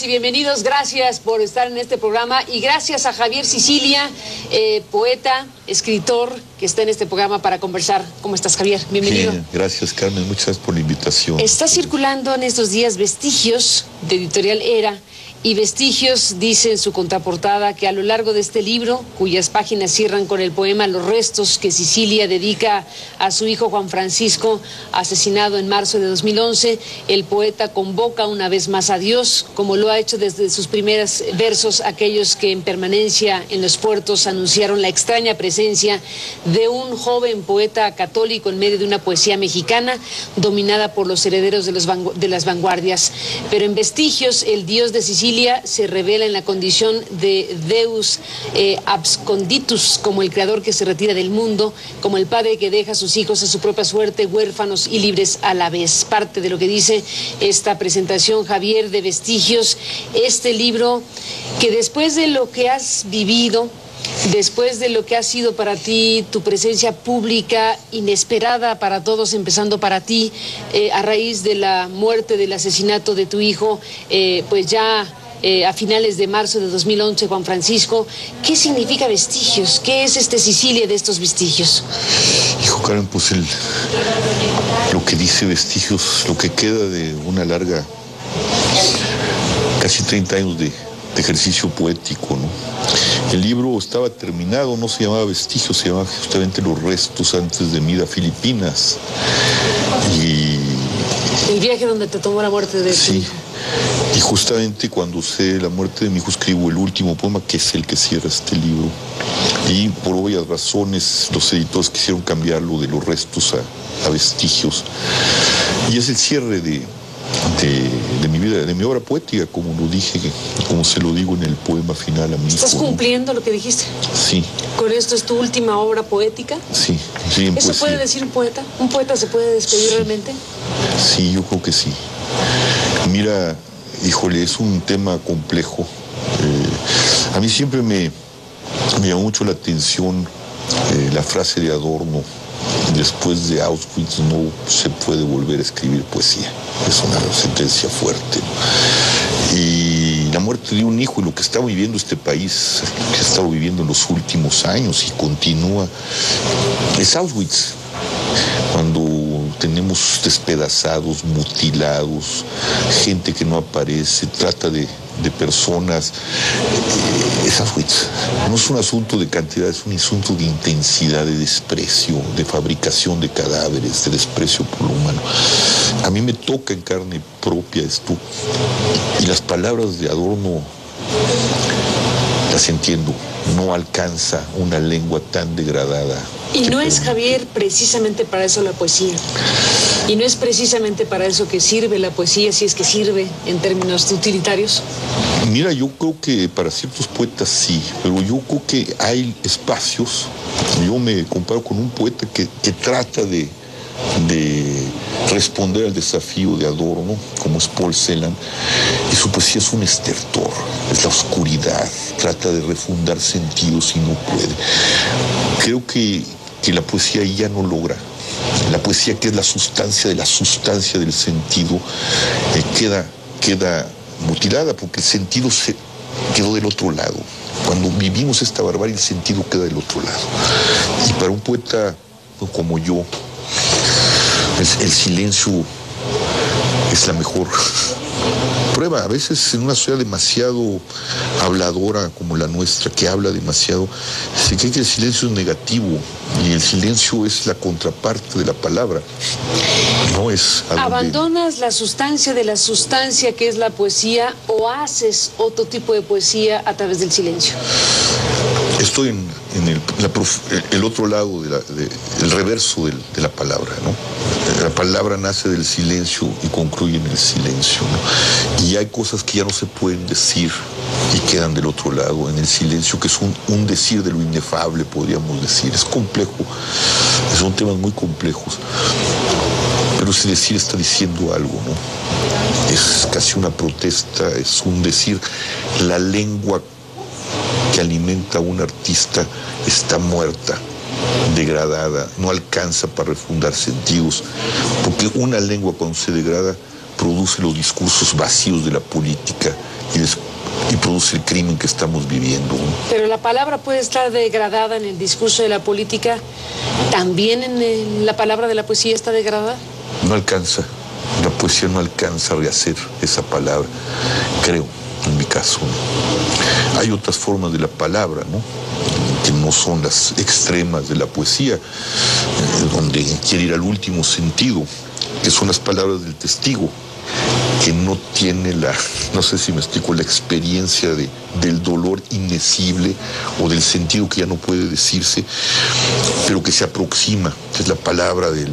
y bienvenidos. Gracias por estar en este programa y gracias a Javier Sicilia, poeta, escritor, que está en este programa para conversar. ¿Cómo estás, Javier? Bienvenido. Bien, gracias, Carmen. Muchas gracias por la invitación. Está circulando en estos días Vestigios, de Editorial Era, y Vestigios dice en su contraportada que a lo largo de este libro, cuyas páginas cierran con el poema Los restos que Sicilia dedica a su hijo Juan Francisco, asesinado en marzo de 2011, el poeta convoca una vez más a Dios, como lo ha hecho desde sus primeros versos aquellos que en permanencia en los puertos anunciaron la extraña presencia de un joven poeta católico en medio de una poesía mexicana dominada por los herederos de las vanguardias. Pero en Vestigios, el Dios de Sicilia se revela en la condición de Deus absconditus, como el creador que se retira del mundo, como el padre que deja a sus hijos a su propia suerte, huérfanos y libres a la vez. Parte de lo que dice esta presentación, Javier, de Vestigios, este libro que después de lo que has vivido, después de lo que ha sido para ti tu presencia pública inesperada para todos, empezando para ti, a raíz de la muerte, del asesinato de tu hijo, pues ya a finales de marzo de 2011, Juan Francisco, ¿qué significa Vestigios? ¿Qué es Sicilia de estos Vestigios? Hijo, Karen, pues lo que dice Vestigios, lo que queda de una larga, casi 30 años de ejercicio poético, ¿no? El libro estaba terminado, no se llamaba Vestigios, se llamaba justamente Los restos antes de mi ida a Filipinas. Y el viaje donde te tomó la muerte de tu hijo. Y justamente cuando sé la muerte de mi hijo escribo el último poema, que es el que cierra este libro. Y por obvias razones los editores quisieron cambiarlo de Los restos a Vestigios. Y es el cierre de mi vida, de mi obra poética, como lo dije, como se lo digo en el poema final a mi hijo. ¿Estás cumpliendo lo que dijiste? Sí. ¿Con esto es tu última obra poética? Sí, sí. ¿Eso puede decir un poeta? ¿Un poeta se puede despedir realmente? Sí, yo creo que sí. Mira, híjole, es un tema complejo. A mí siempre me llamó mucho la atención la frase de Adorno: después de Auschwitz no se puede volver a escribir poesía. Es una sentencia fuerte, ¿no? Y la muerte de un hijo y lo que está viviendo este país, que ha estado viviendo en los últimos años y continúa, es Auschwitz. Cuando tenemos despedazados, mutilados, gente que no aparece, trata de personas, es Auschwitz. No es un asunto de cantidad, es un asunto de intensidad, de desprecio, de fabricación de cadáveres, de desprecio por lo humano. A mí me toca en carne propia esto, y las palabras de Adorno las entiendo. No alcanza una lengua tan degradada. Y no es, Javier, precisamente para eso la poesía. Y no es precisamente para eso que sirve la poesía, si es que sirve en términos utilitarios. Mira, yo creo que para ciertos poetas sí, pero yo creo que hay espacios. Yo me comparo con un poeta que trata de responder al desafío de Adorno, como es Paul Celan, y su poesía es un estertor, es la oscuridad, trata de refundar sentidos y no puede. Creo que la poesía ya no logra. La poesía, que es la sustancia de la sustancia del sentido, queda mutilada, porque el sentido se quedó del otro lado. Cuando vivimos esta barbarie, el sentido queda del otro lado. Y para un poeta como yo, el silencio es la mejor prueba. A veces en una sociedad demasiado habladora como la nuestra, que habla demasiado, se cree que el silencio es negativo, y el silencio es la contraparte de la palabra. No es ¿Abandonas la sustancia de la sustancia que es la poesía, o haces otro tipo de poesía a través del silencio? Estoy en el otro lado, el reverso de la palabra, ¿no? La palabra nace del silencio y concluye en el silencio, ¿no? Y hay cosas que ya no se pueden decir y quedan del otro lado, en el silencio, que es un decir de lo inefable, podríamos decir. Es complejo, son temas muy complejos, pero ese decir está diciendo algo, ¿no? Es casi una protesta, es un decir. La lengua que alimenta a un artista está muerta, degradada, no alcanza para refundar sentidos, porque una lengua, cuando se degrada, produce los discursos vacíos de la política, y produce el crimen que estamos viviendo, ¿no? Pero la palabra puede estar degradada en el discurso de la política, ¿también en la palabra de la poesía está degradada? No alcanza, la poesía no alcanza a rehacer esa palabra, creo, en mi caso, ¿no? Hay otras formas de la palabra, ¿no?, que no son las extremas de la poesía, donde quiere ir al último sentido, que son las palabras del testigo, que no tiene no sé si me explico, la experiencia del dolor indecible o del sentido que ya no puede decirse, pero que se aproxima, que es la palabra del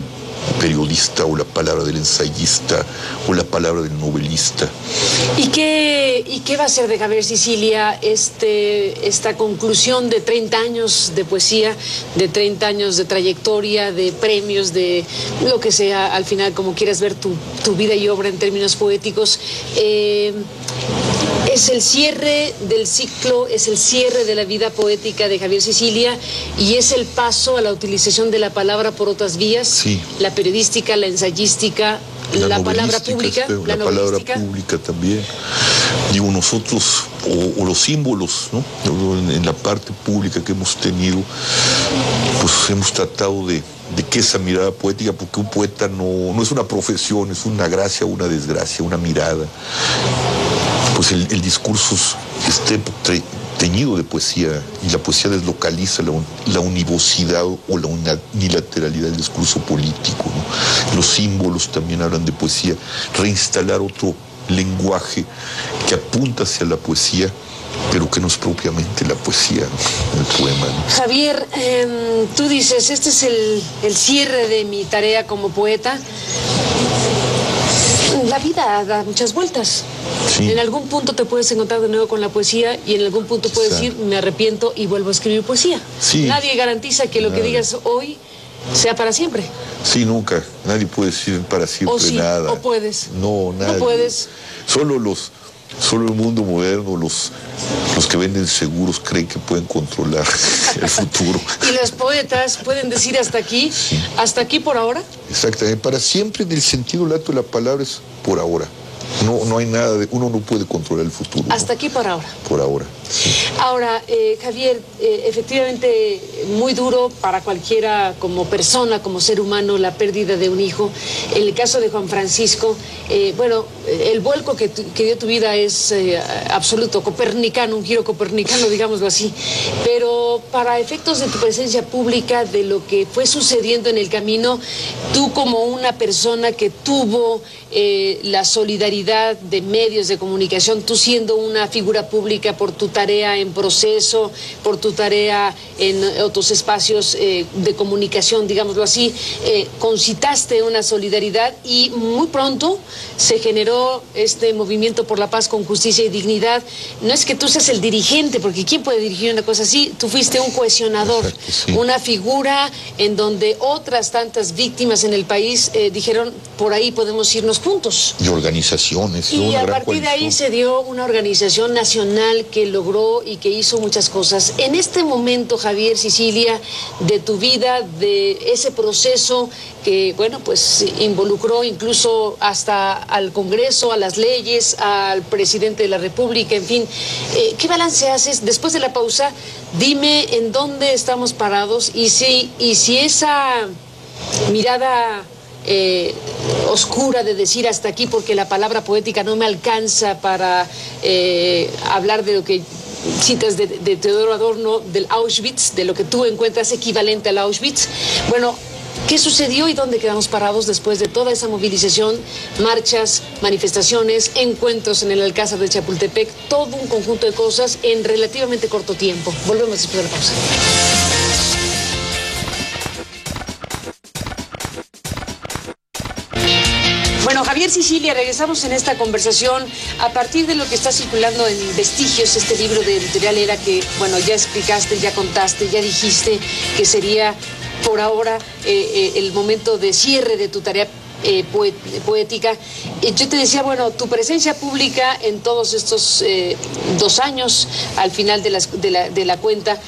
periodista o la palabra del ensayista o la palabra del novelista. ¿Y qué va a ser de Javier Sicilia esta conclusión de 30 años de poesía, de 30 años de trayectoria, de premios, de lo que sea, al final, como quieras ver tu vida y obra en términos poéticos? Es el cierre del ciclo, es el cierre de la vida poética de Javier Sicilia y es el paso a la utilización de la palabra por otras vías, sí, la periodística, la ensayística, la palabra pública, la palabra pública también. Digo, nosotros, o los símbolos, ¿no?, en la parte pública que hemos tenido, pues hemos tratado de que esa mirada poética, porque un poeta no es una profesión, es una gracia, una desgracia, una mirada, pues el discurso esté teñido de poesía, y la poesía deslocaliza la univocidad o la unilateralidad del discurso político, ¿no? Los símbolos también hablan de poesía, reinstalar otro lenguaje que apunta hacia la poesía, pero que no es propiamente la poesía, ¿no?, el poema, ¿no? Javier, tú dices, este es el cierre de mi tarea como poeta. La vida da muchas vueltas. Sí. En algún punto te puedes encontrar de nuevo con la poesía y en algún punto puedes decir, me arrepiento y vuelvo a escribir poesía. Sí. Nadie garantiza que lo que digas hoy sea para siempre. Sí, nunca. Nadie puede decir para siempre nada. ¿O puedes? No, nadie. No puedes. Solo el mundo moderno, los que venden seguros creen que pueden controlar el futuro. ¿Y los poetas pueden decir hasta aquí? Sí. ¿Hasta aquí por ahora? Exactamente. Para siempre, en el sentido lato de la palabra, es por ahora. No hay nada uno no puede controlar el futuro. Hasta aquí por ahora. Por ahora. Sí. Ahora, Javier, efectivamente muy duro para cualquiera como persona, como ser humano, la pérdida de un hijo. En el caso de Juan Francisco, el vuelco que dio tu vida es absoluto, copernicano, un giro copernicano, digámoslo así. Pero para efectos de tu presencia pública, de lo que fue sucediendo en el camino, tú como una persona que tuvo la solidaridad de medios de comunicación, tú siendo una figura pública por tu tarea en proceso, por tu tarea en otros espacios de comunicación, digámoslo así, concitaste una solidaridad y muy pronto se generó este movimiento por la paz con justicia y dignidad. No es que tú seas el dirigente, porque ¿quién puede dirigir una cosa así? Tú fuiste un cohesionador, sí, una figura en donde otras tantas víctimas en el país dijeron, por ahí podemos irnos juntos. Y organizaciones. Y a partir de ahí se dio una organización nacional que logró y que hizo muchas cosas. En este momento, Javier Sicilia, de tu vida, de ese proceso que, pues involucró incluso hasta al Congreso, a las leyes, al presidente de la República, en fin, ¿qué balance haces? Después de la pausa, dime en dónde estamos parados y si esa mirada oscura de decir hasta aquí porque la palabra poética no me alcanza para hablar de lo que citas de Teodoro Adorno, del Auschwitz, de lo que tú encuentras equivalente al Auschwitz. Bueno, ¿qué sucedió y dónde quedamos parados después de toda esa movilización, marchas, manifestaciones, encuentros en el Alcázar de Chapultepec, todo un conjunto de cosas en relativamente corto tiempo? Volvemos después de la pausa. Bueno, Javier Sicilia, regresamos en esta conversación a partir de lo que está circulando en Vestigios, este libro de Editorial Era que, ya explicaste, ya contaste, ya dijiste que sería por ahora el momento de cierre de tu tarea poética. Yo te decía, tu presencia pública en todos estos 2 años, al final de la cuenta,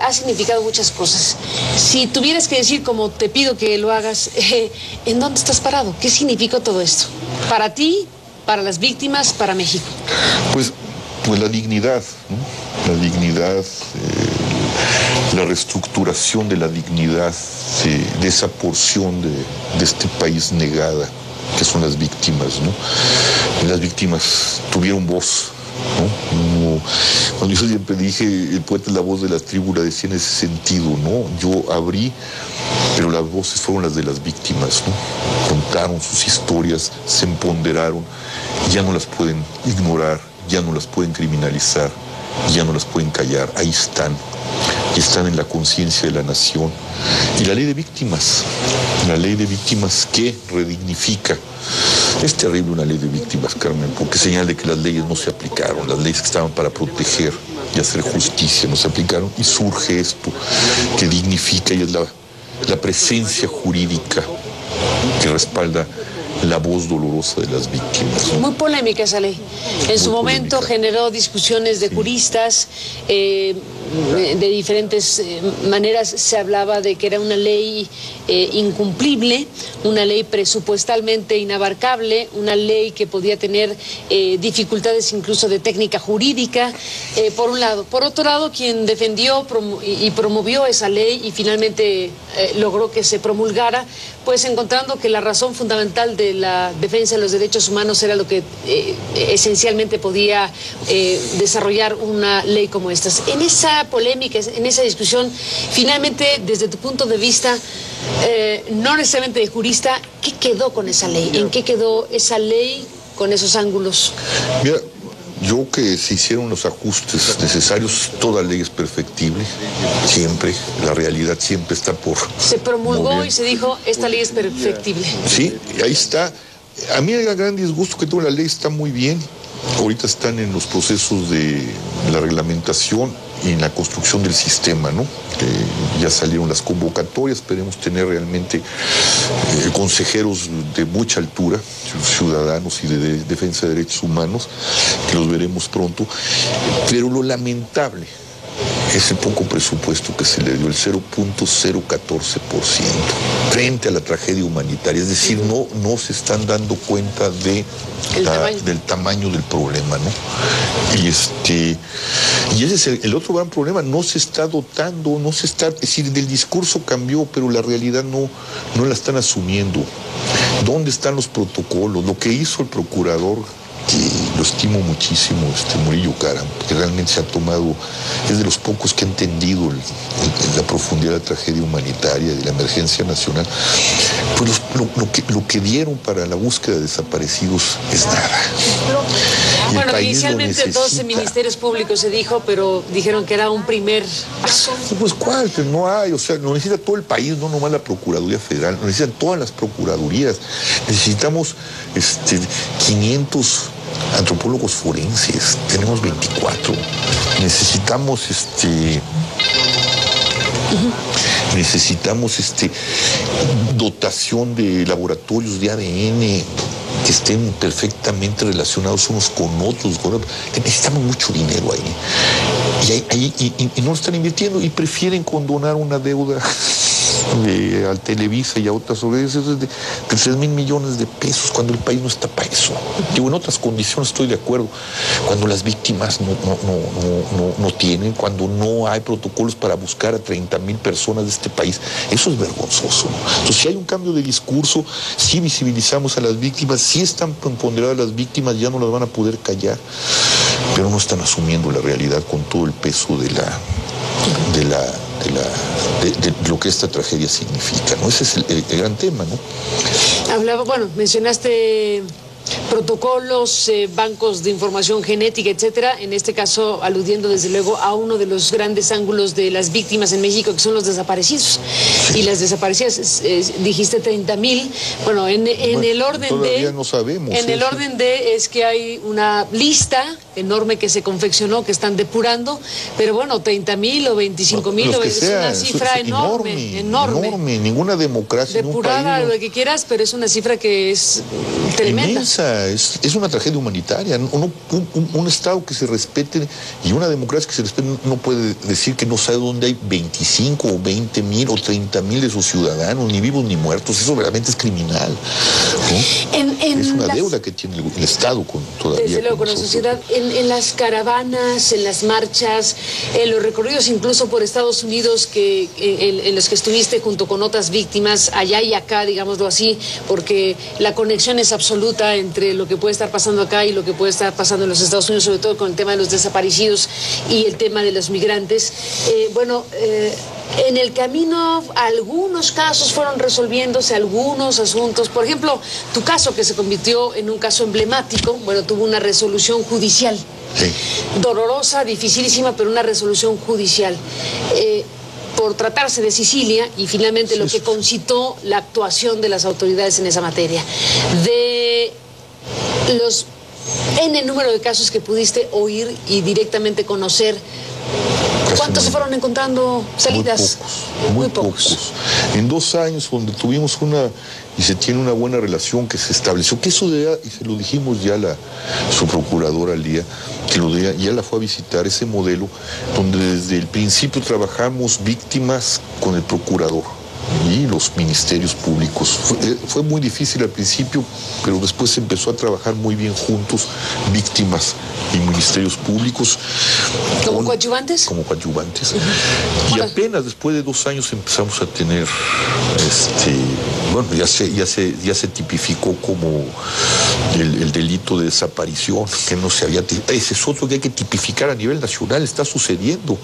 ha significado muchas cosas. Si tuvieras que decir, como te pido que lo hagas, ¿en dónde estás parado? ¿Qué significó todo esto? Para ti, para las víctimas, para México. Pues pues la dignidad, ¿no? La dignidad, la reestructuración de la dignidad de esa porción de este país negada, que son las víctimas, ¿no? Las víctimas tuvieron voz, ¿no? Cuando yo siempre dije, el poeta es la voz de la tribu, la decía en ese sentido, ¿no? Yo abrí, pero las voces fueron las de las víctimas, ¿no? Contaron sus historias, se empoderaron, ya no las pueden ignorar, ya no las pueden criminalizar, ya no las pueden callar, ahí están, y están en la conciencia de la nación. Y la ley de víctimas que redignifica. Es terrible una ley de víctimas, Carmen, porque señala que las leyes no se aplicaron, las leyes que estaban para proteger y hacer justicia no se aplicaron, y surge esto que dignifica, y es la presencia jurídica que respalda la voz dolorosa de las víctimas, ¿no? Muy polémica esa ley. En su momento generó discusiones de juristas, de diferentes maneras. Se hablaba de que era una ley incumplible, una ley presupuestalmente inabarcable, una ley que podía tener dificultades incluso de técnica jurídica, por un lado. Por otro lado, quien defendió y promovió esa ley y finalmente logró que se promulgara, pues encontrando que la razón fundamental de la defensa de los derechos humanos era lo que esencialmente podía desarrollar una ley como esta. En esa polémica, en esa discusión, finalmente, desde tu punto de vista, no necesariamente de jurista, ¿qué quedó con esa ley? ¿En qué quedó esa ley con esos ángulos? Mira, yo que se hicieron los ajustes necesarios, toda ley es perfectible, siempre, la realidad siempre está por... Se promulgó y se dijo, esta ley es perfectible. Sí, ahí está. A mí el gran disgusto que tuvo la ley está muy bien. Ahorita están en los procesos de la reglamentación y en la construcción del sistema, ¿no? Ya salieron las convocatorias, esperemos tener realmente consejeros de mucha altura, ciudadanos y de defensa de derechos humanos, que los veremos pronto. Pero lo lamentable es el poco presupuesto que se le dio, el 0.014%, frente a la tragedia humanitaria. Es decir, no se están dando cuenta del tamaño del problema, ¿no? Y ese es el otro gran problema, no se está dotando, es decir, el discurso cambió, pero la realidad no la están asumiendo. ¿Dónde están los protocolos? Lo que hizo el procurador, que lo estimo muchísimo, Murillo Karam, que realmente se ha tomado, es de los pocos que ha entendido la profundidad de la tragedia humanitaria, de la emergencia nacional. Pues lo que dieron para la búsqueda de desaparecidos es nada. Bueno, inicialmente 12 ministerios públicos se dijo, pero dijeron que era un primer paso. Pues ¿cuál? Pero no hay, o sea, lo necesita todo el país, no nomás la Procuraduría Federal, lo necesitan todas las procuradurías. Necesitamos 500 antropólogos forenses, tenemos 24. Necesitamos dotación de laboratorios de ADN que estén perfectamente relacionados unos con otros. Necesitamos mucho dinero ahí. Y no lo están invirtiendo y prefieren condonar una deuda al Televisa y a otras organizaciones de 3,000 millones de pesos cuando el país no está para eso. Digo, en otras condiciones estoy de acuerdo. Cuando las víctimas no tienen, cuando no hay protocolos para buscar a 30,000 personas de este país, eso es vergonzoso, ¿no? Entonces, si hay un cambio de discurso, si visibilizamos a las víctimas, si están ponderadas las víctimas, ya no las van a poder callar, pero no están asumiendo la realidad con todo el peso de lo que esta tragedia significa, ¿no? Ese es el gran tema, ¿no? Mencionaste protocolos, bancos de información genética, etcétera, en este caso aludiendo desde luego a uno de los grandes ángulos de las víctimas en México, que son los desaparecidos. Sí. Y las desaparecidas, dijiste 30,000, bueno, en el orden todavía no sabemos. En el orden de es que hay una lista enorme que se confeccionó, que están depurando, pero bueno, 30,000 o 25,000 es una cifra enorme. Ninguna democracia depurada, lo que quieras, pero es una cifra que es tremenda. es una tragedia humanitaria. Un Estado que se respete y una democracia que se respete no puede decir que no sabe dónde hay 25 o 20 mil o 30 mil de sus ciudadanos, ni vivos ni muertos. Eso realmente es criminal, ¿no? Es una deuda que tiene el Estado todavía. Desde luego, con la sociedad. En las caravanas, en las marchas, en los recorridos incluso por Estados Unidos en los que estuviste junto con otras víctimas, allá y acá, digámoslo así, porque la conexión es absoluta entre lo que puede estar pasando acá y lo que puede estar pasando en los Estados Unidos, sobre todo con el tema de los desaparecidos y el tema de los migrantes. En el camino algunos casos fueron resolviéndose, algunos asuntos. Por ejemplo, tu caso, que se convirtió en un caso emblemático, tuvo una resolución judicial. Sí. Dolorosa, dificilísima, pero una resolución judicial. Por tratarse de Sicilia, y finalmente lo que concitó la actuación de las autoridades en esa materia. De los N número de casos que pudiste oír y directamente conocer, ¿cuántos se fueron encontrando salidas? Muy pocos. En 2 años, donde tuvimos y se tiene una buena relación que se estableció, que eso y se lo dijimos ya su procuradora Lía, que ya la fue a visitar, ese modelo, donde desde el principio trabajamos víctimas con el procurador y los ministerios públicos. Fue muy difícil al principio, pero después se empezó a trabajar muy bien juntos, víctimas y ministerios públicos. ¿Como coadyuvantes? Como coadyuvantes. Y apenas después de 2 años empezamos a tener, ya se tipificó como el delito de desaparición, que no se había... Ese es otro que hay que tipificar a nivel nacional, está sucediendo.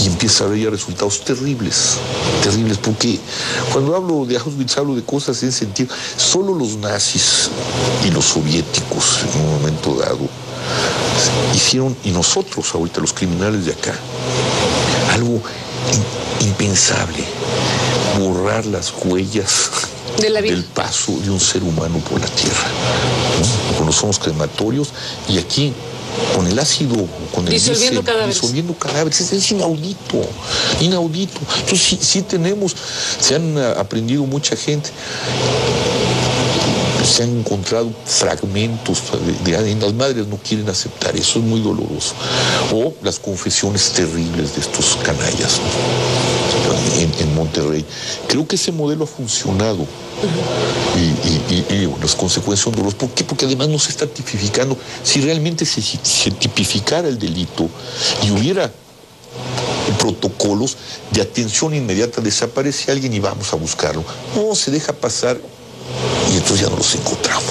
Y empieza a haber ya resultados terribles, porque cuando hablo de Auschwitz hablo de cosas en sentido, solo los nazis y los soviéticos en un momento dado hicieron, y nosotros ahorita los criminales de acá, algo impensable, borrar las huellas del paso de un ser humano por la tierra, ¿no? Cuando somos crematorios, y aquí con el ácido, con el disolviendo cadáveres, es inaudito. Entonces sí tenemos, se han aprendido mucha gente, se han encontrado fragmentos de las madres no quieren aceptar, eso es muy doloroso. O las confesiones terribles de estos canallas, ¿no? en Monterrey. Creo que ese modelo ha funcionado. Y las consecuencias son dolorosas. ¿Por qué? Porque además no se está tipificando. Si realmente se tipificara el delito y hubiera protocolos de atención inmediata, desaparece alguien y vamos a buscarlo. No, se deja pasar y entonces ya no los encontramos.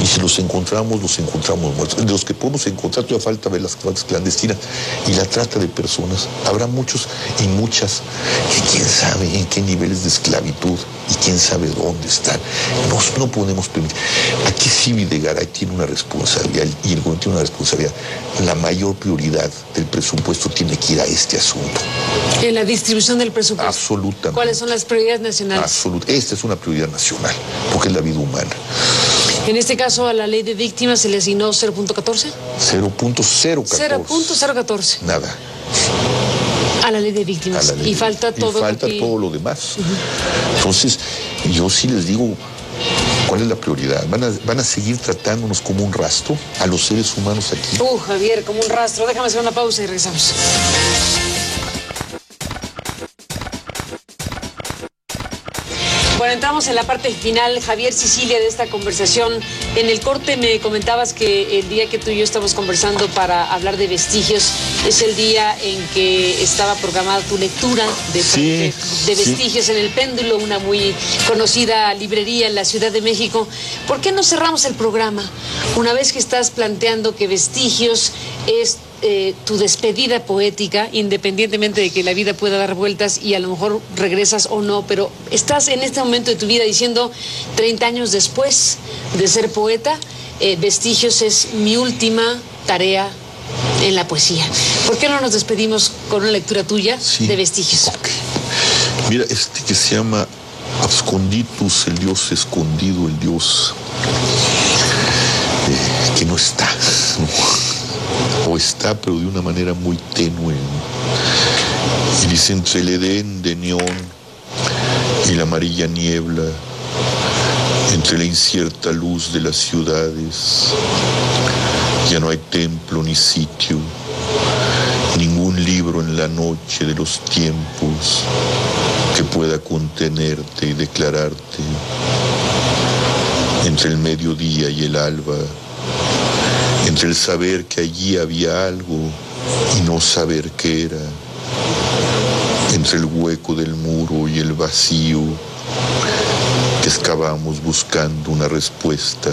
Y si los encontramos muertos. De los que podemos encontrar todavía falta ver las cosas clandestinas y la trata de personas. Habrá muchos y muchas que quién sabe en qué niveles de esclavitud y quién sabe dónde están. No podemos permitir. Aquí sí Videgaray tiene una responsabilidad y el gobierno tiene una responsabilidad. La mayor prioridad del presupuesto tiene que ir a este asunto. En la distribución del presupuesto. Absolutamente. ¿Cuáles son las prioridades nacionales? Esta es una prioridad nacional, porque es la vida humana. En este caso, a la ley de víctimas se le asignó 0.14. 0.014. 0.014. Nada. A la ley de víctimas. Y falta todo. Y falta todo lo demás. Entonces, yo sí les digo, ¿cuál es la prioridad? ¿Van a seguir tratándonos como un rastro a los seres humanos aquí? Javier, como un rastro. Déjame hacer una pausa y regresamos. Bueno, entramos en la parte final, Javier Sicilia, de esta conversación. En el corte me comentabas que el día que tú y yo estamos conversando para hablar de Vestigios es el día en que estaba programada tu lectura de Vestigios en El Péndulo, una muy conocida librería en la Ciudad de México. ¿Por qué no cerramos el programa una vez que estás planteando que Vestigios es tu despedida poética, independientemente de que la vida pueda dar vueltas y a lo mejor regresas o no, pero estás en este momento de tu vida diciendo, 30 años después de ser poeta, Vestigios es mi última tarea en la poesía? ¿Por qué no nos despedimos con una lectura tuya de Vestigios? Okay. Mira, que se llama Absconditus, el Dios escondido, el Dios que no está, ¿no? O está, pero de una manera muy tenue. Y dice, entre el Edén de neón y la amarilla niebla Entre la incierta luz de las ciudades, ya no hay templo ni sitio, ningún libro en la noche de los tiempos que pueda contenerte y declararte. Entre el mediodía y el alba, entre el saber que allí había algo y no saber qué era, entre el hueco del muro y el vacío que excavamos buscando una respuesta,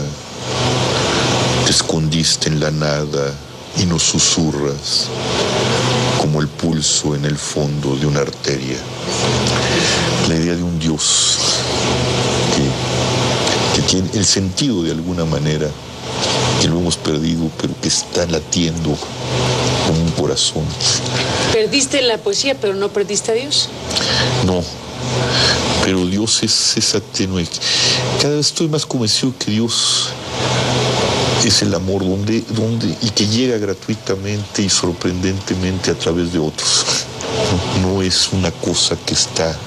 te escondiste en la nada y nos susurras como el pulso en el fondo de una arteria. La idea de un Dios que tiene el sentido de alguna manera, que lo hemos perdido, pero que está latiendo como un corazón. ¿Perdiste la poesía, pero no perdiste a Dios? No, pero Dios es esa tenue. Cada vez estoy más convencido que Dios es el amor y que llega gratuitamente y sorprendentemente a través de otros. No es una cosa que está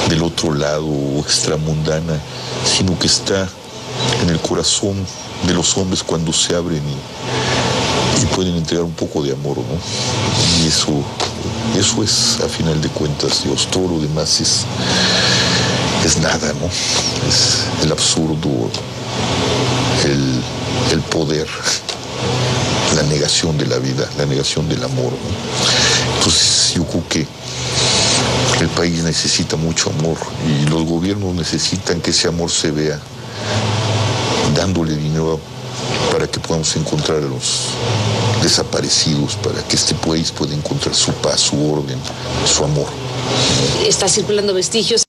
del otro lado o extramundana, sino que está en el corazón de los hombres cuando se abren y pueden entregar un poco de amor, ¿no? Y eso es, a final de cuentas, Dios. Todo lo demás es nada, ¿no? Es el absurdo, el poder, la negación de la vida, la negación del amor, ¿no? Entonces yo creo que el país necesita mucho amor y los gobiernos necesitan que ese amor se vea dándole dinero para que podamos encontrar a los desaparecidos, para que este país pueda encontrar su paz, su orden, su amor. Está circulando Vestigios.